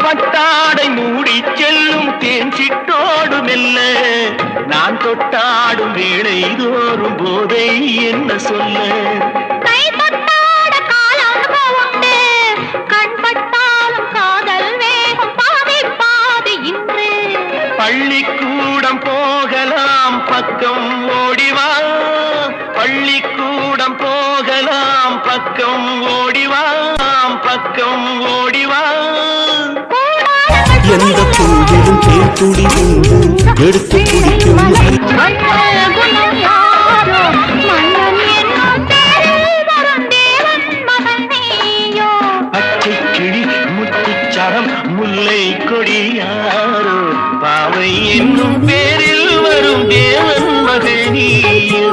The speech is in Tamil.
பட்டாடை மூடி செல்லும் தேன் சிட்டோடு மெல்ல நான் தொட்டாடும் வேளை தோறும் போதை என்ன சொல்ல பள்ளிக்கூடம் போகலாம் பக்கம் ஓடிவா பள்ளிக்கூடம் போகலாம் பக்கம் ஓடிவாம் பக்கம் ஓடிவா எந்த பூவிலும் தேன்துளி உண்டு எடுத்து குடிக்கும் பச்சை கிளி முத்துச்சரம் முல்லை கொடியாரோ பாவை என்னும் பேரில் வரும் தேவன் மகனியோ